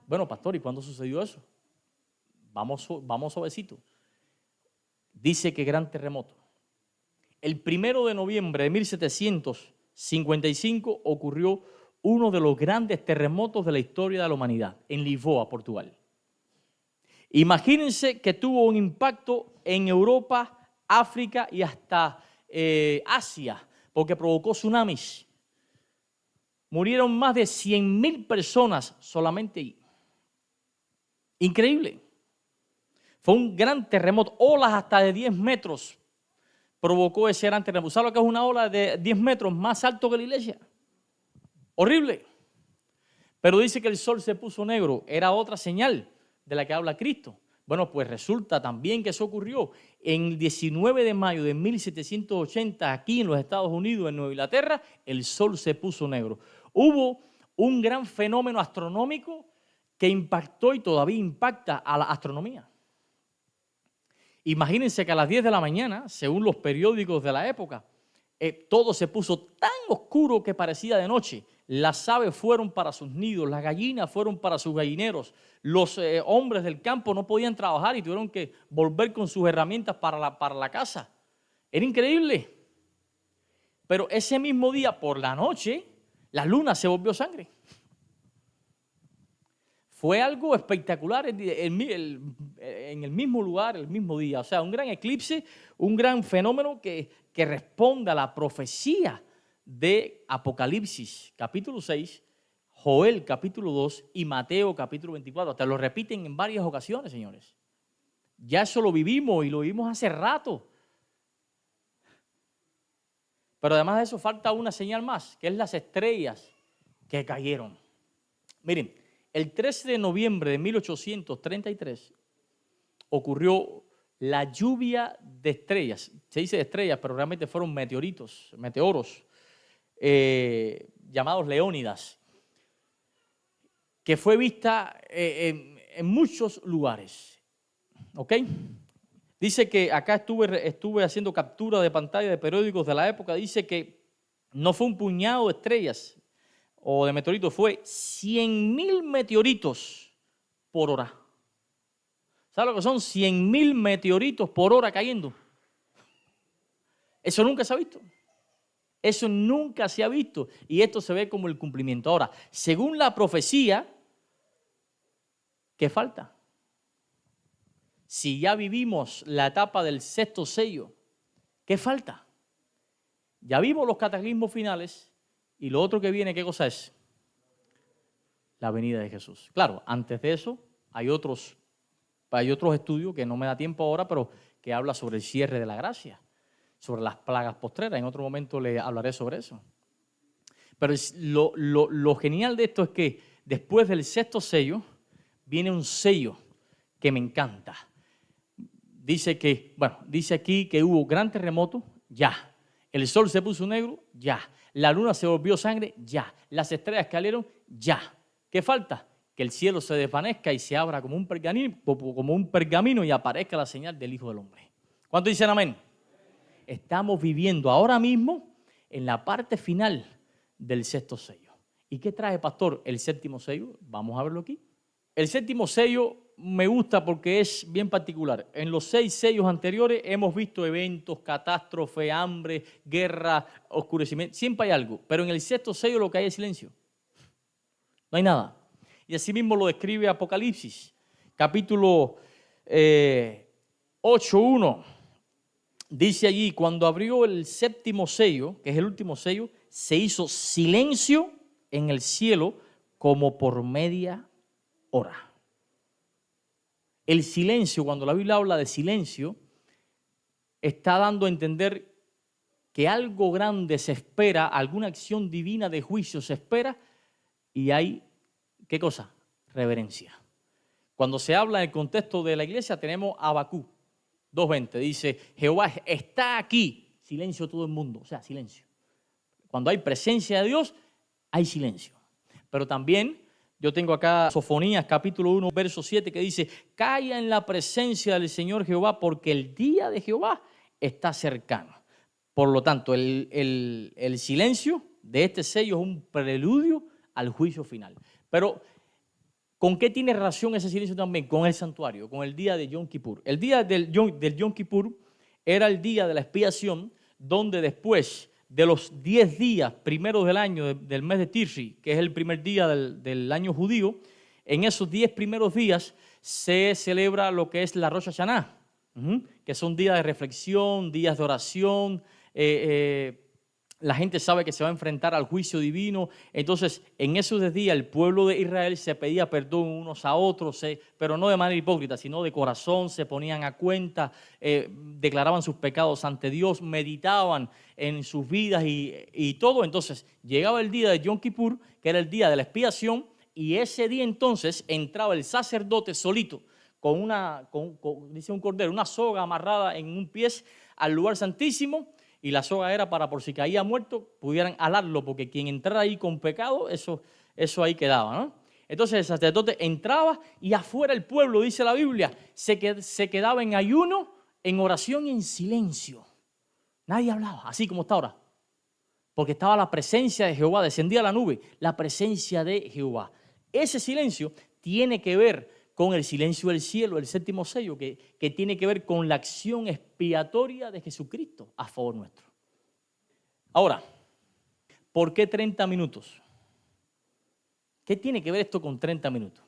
Speaker 2: Bueno, pastor, ¿y cuándo sucedió eso? Vamos suavecito. Dice que gran terremoto. El 1 de noviembre de 1755 ocurrió uno de los grandes terremotos de la historia de la humanidad, en Lisboa, Portugal. Imagínense que tuvo un impacto en Europa, África y hasta Asia, porque provocó tsunamis. Murieron más de 100,000 personas solamente ahí. Increíble. Fue un gran terremoto, olas hasta de 10 metros provocó ese gran terremoto. ¿Sabes lo que es una ola de 10 metros más alto que la iglesia? Horrible. Pero dice que el sol se puso negro. Era otra señal de la que habla Cristo. Bueno, pues resulta también que eso ocurrió en el 19 de mayo de 1780 aquí en los Estados Unidos, en Nueva Inglaterra, el sol se puso negro. Hubo un gran fenómeno astronómico que impactó y todavía impacta a la astronomía. Imagínense que a las 10 de la mañana, según los periódicos de la época, todo se puso tan oscuro que parecía de noche. Las aves fueron para sus nidos, las gallinas fueron para sus gallineros. Los hombres del campo no podían trabajar y tuvieron que volver con sus herramientas para la casa. Era increíble. Pero ese mismo día, por la noche, la luna se volvió sangre. Fue algo espectacular en el mismo lugar, el mismo día. O sea, un gran eclipse, un gran fenómeno que responde a la profecía de Apocalipsis, capítulo 6, Joel, capítulo 2 y Mateo, capítulo 24. Te lo repiten en varias ocasiones, señores. Ya eso lo vivimos y lo vivimos hace rato. Pero además de eso falta una señal más, que es las estrellas que cayeron. Miren, el 13 de noviembre de 1833 ocurrió la lluvia de estrellas. Se dice de estrellas, pero realmente fueron meteoros, llamados Leónidas, que fue vista en muchos lugares. ¿Ok? Dice que acá estuve haciendo captura de pantalla de periódicos de la época. Dice que no fue un puñado de estrellas o de meteoritos, fue 100,000 meteoritos por hora. ¿Sabes lo que son 100,000 meteoritos por hora cayendo? Eso nunca se ha visto. Eso nunca se ha visto. Y esto se ve como el cumplimiento. Ahora, según la profecía, ¿qué falta? Si ya vivimos la etapa del sexto sello, ¿qué falta? Ya vimos los cataclismos finales y lo otro que viene, ¿qué cosa es? La venida de Jesús. Claro, antes de eso hay otros estudios que no me da tiempo ahora, pero que habla sobre el cierre de la gracia, sobre las plagas postreras. En otro momento le hablaré sobre eso. Pero lo genial de esto es que después del sexto sello viene un sello que me encanta. Dice aquí que hubo gran terremoto, ya. El sol se puso negro, ya. La luna se volvió sangre, ya. Las estrellas cayeron, ya. ¿Qué falta? Que el cielo se desvanezca y se abra como un pergamino y aparezca la señal del Hijo del Hombre. ¿Cuántos dicen amén? Estamos viviendo ahora mismo en la parte final del sexto sello. ¿Y qué trae, pastor, el séptimo sello? Vamos a verlo aquí. El séptimo sello me gusta porque es bien particular. En los 6 sellos anteriores hemos visto eventos, catástrofes, hambre, guerra, oscurecimiento. Siempre hay algo. Pero en el sexto sello lo que hay es silencio. No hay nada. Y así mismo lo describe Apocalipsis, capítulo 8:1. Dice allí, cuando abrió el séptimo sello, que es el último sello, se hizo silencio en el cielo como por media hora. El silencio, cuando la Biblia habla de silencio, está dando a entender que algo grande se espera, alguna acción divina de juicio se espera y hay, ¿qué cosa? Reverencia. Cuando se habla en el contexto de la iglesia tenemos Habacuc 2:20, dice, Jehová está aquí, silencio todo el mundo, o sea, silencio. Cuando hay presencia de Dios, hay silencio. Pero también yo tengo acá Sofonías capítulo 1, verso 7, que dice, calla en la presencia del Señor Jehová, porque el día de Jehová está cercano. Por lo tanto, el silencio de este sello es un preludio al juicio final. Pero, ¿con qué tiene relación ese silencio también? Con el santuario, con el día de Yom Kippur. El día del Yom Kippur era el día de la expiación, donde después de los 10 días primeros del año, del mes de Tishri, que es el primer día del año judío, en esos 10 primeros días se celebra lo que es la Rosh Hashanah, que son días de reflexión, días de oración. La gente sabe que se va a enfrentar al juicio divino. Entonces, en esos días el pueblo de Israel se pedía perdón unos a otros, pero no de manera hipócrita, sino de corazón, se ponían a cuenta, declaraban sus pecados ante Dios, meditaban en sus vidas y todo. Entonces, llegaba el día de Yom Kippur, que era el día de la expiación, y ese día entonces entraba el sacerdote solito, dice un cordero, una soga amarrada en un pie al lugar santísimo. Y la soga era para, por si caía muerto, pudieran alarlo, porque quien entrara ahí con pecado, eso ahí quedaba, ¿no? Entonces el sacerdote entraba y afuera el pueblo, dice la Biblia, se quedaba en ayuno, en oración y en silencio. Nadie hablaba, así como está ahora. Porque estaba la presencia de Jehová, descendía la nube, la presencia de Jehová. Ese silencio tiene que ver con el silencio del cielo, el séptimo sello, que tiene que ver con la acción expiatoria de Jesucristo a favor nuestro. Ahora, ¿por qué 30 minutos? ¿Qué tiene que ver esto con 30 minutos?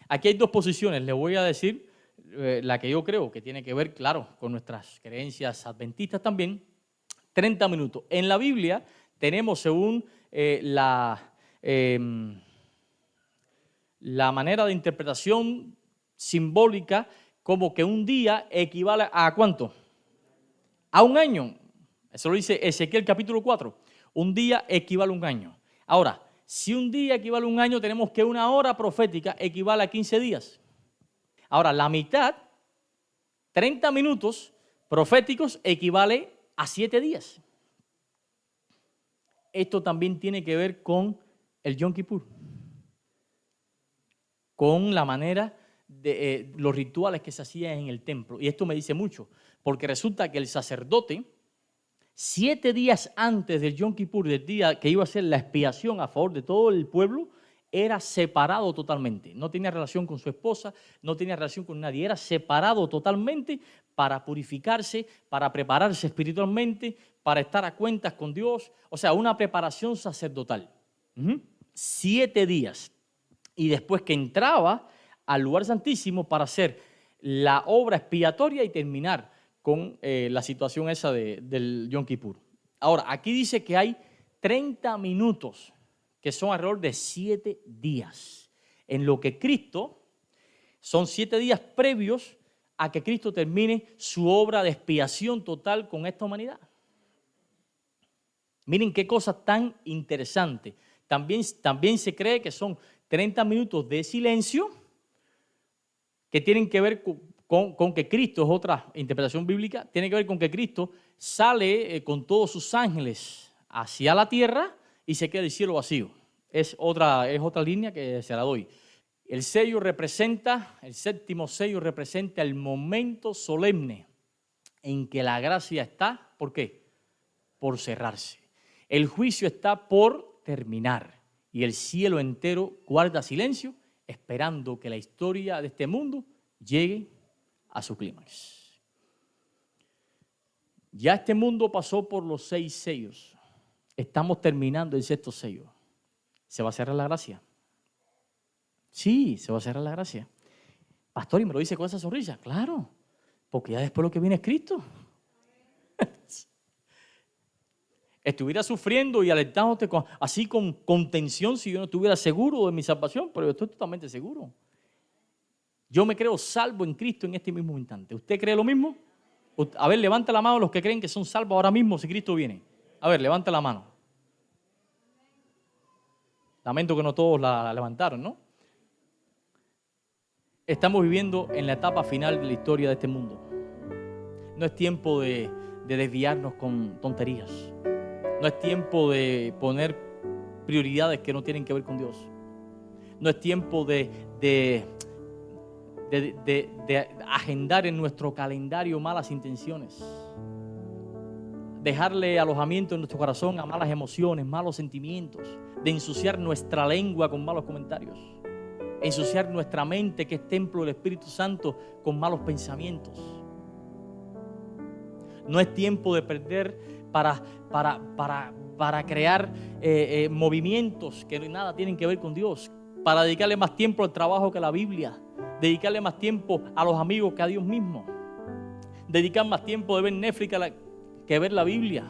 Speaker 2: Aquí hay dos posiciones, les voy a decir la que yo creo que tiene que ver, claro, con nuestras creencias adventistas también. 30 minutos. En la Biblia tenemos, según la manera de interpretación simbólica, como que un día equivale a ¿cuánto? A un año. Eso lo dice Ezequiel capítulo 4. Un día equivale a un año. Ahora, si un día equivale a un año, tenemos que una hora profética equivale a 15 días. Ahora, la mitad, 30 minutos proféticos, equivale a 7 días. Esto también tiene que ver con el Yom Kippur, con la manera de los rituales que se hacían en el templo. Y esto me dice mucho, porque resulta que el sacerdote, 7 días antes del Yom Kippur, del día que iba a ser la expiación a favor de todo el pueblo, era separado totalmente. No tenía relación con su esposa, no tenía relación con nadie. Era separado totalmente para purificarse, para prepararse espiritualmente, para estar a cuentas con Dios. O sea, una preparación sacerdotal. 7 días. Y después que entraba al lugar santísimo para hacer la obra expiatoria y terminar con la situación esa del Yom Kippur. Ahora, aquí dice que hay 30 minutos, que son alrededor de 7 días, en lo que Cristo, son 7 días previos a que Cristo termine su obra de expiación total con esta humanidad. Miren qué cosa tan interesante. También se cree que son 30 minutos de silencio que tienen que ver con que Cristo, es otra interpretación bíblica, tiene que ver con que Cristo sale con todos sus ángeles hacia la tierra y se queda el cielo vacío. Es otra línea que se la doy. El sello representa, el séptimo sello representa el momento solemne en que la gracia está, ¿por qué? Por cerrarse. El juicio está por terminar y el cielo entero guarda silencio esperando que la historia de este mundo llegue a su clímax. Ya este mundo pasó por los 6 sellos. Estamos terminando el 6º sello. ¿Se va a cerrar la gracia? Sí, se va a cerrar la gracia. Pastor, ¿y me lo dice con esa sonrisa? Claro, porque ya después lo que viene es Cristo. Estuviera sufriendo y alentándote así con tensión si yo no estuviera seguro de mi salvación, pero yo estoy totalmente seguro. Yo me creo salvo en Cristo en este mismo instante. ¿Usted cree lo mismo? A ver, levanta la mano los que creen que son salvos ahora mismo si Cristo viene. A ver, levanta la mano. Lamento que no todos la levantaron, ¿no? Estamos viviendo en la etapa final de la historia de este mundo. No es tiempo de desviarnos con tonterías. No es tiempo de poner prioridades que no tienen que ver con Dios. No es tiempo de agendar en nuestro calendario malas intenciones. Dejarle alojamiento en nuestro corazón a malas emociones, malos sentimientos. De ensuciar nuestra lengua con malos comentarios. Ensuciar nuestra mente, que es templo del Espíritu Santo, con malos pensamientos. No es tiempo de perder para crear movimientos que nada tienen que ver con Dios. Para dedicarle más tiempo al trabajo que a la Biblia. Dedicarle más tiempo a los amigos que a Dios mismo. Dedicar más tiempo de ver Netflix que ver la Biblia.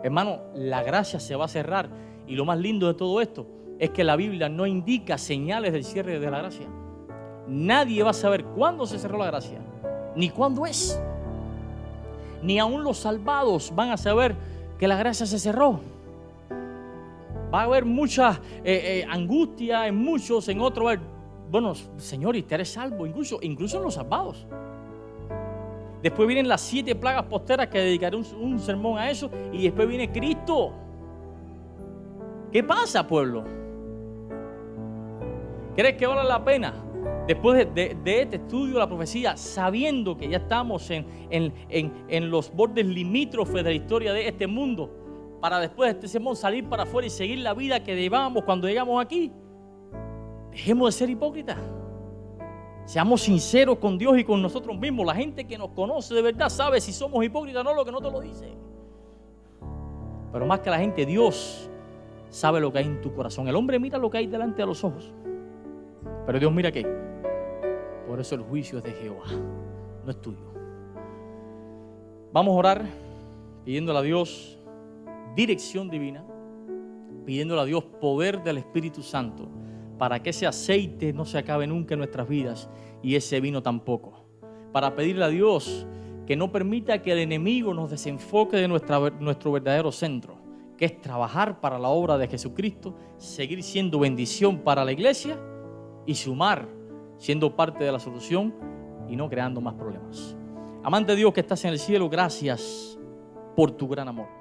Speaker 2: Hermano, la gracia se va a cerrar. Y lo más lindo de todo esto es que la Biblia no indica señales del cierre de la gracia. Nadie va a saber cuándo se cerró la gracia, ni cuándo es. Ni aún los salvados van a saber que la gracia se cerró. Va a haber mucha angustia en muchos, en otros. Bueno, Señor, y te eres salvo, incluso en los salvados. Después vienen las 7 plagas posteras, que dedicaré un sermón a eso. Y después viene Cristo. ¿Qué pasa, pueblo? ¿Crees que vale la pena? Después de este estudio de la profecía, sabiendo que ya estamos en los bordes limítrofes de la historia de este mundo, para después de este sermón salir para afuera y seguir la vida que llevamos cuando llegamos aquí. Dejemos de ser hipócritas. Seamos sinceros con Dios y con nosotros mismos. La gente que nos conoce de verdad sabe si somos hipócritas o no, lo que no te lo dice. Pero más que la gente, Dios sabe lo que hay en tu corazón. El hombre mira lo que hay delante de los ojos, pero Dios mira qué. Por eso el juicio es de Jehová, no es tuyo. Vamos a orar pidiéndole a Dios dirección divina, pidiéndole a Dios poder del Espíritu Santo, para que ese aceite no se acabe nunca en nuestras vidas y ese vino tampoco. Para pedirle a Dios que no permita que el enemigo nos desenfoque de nuestro verdadero centro, que es trabajar para la obra de Jesucristo, seguir siendo bendición para la iglesia y sumar, siendo parte de la solución y no creando más problemas. Amante Dios que estás en el cielo, gracias por tu gran amor.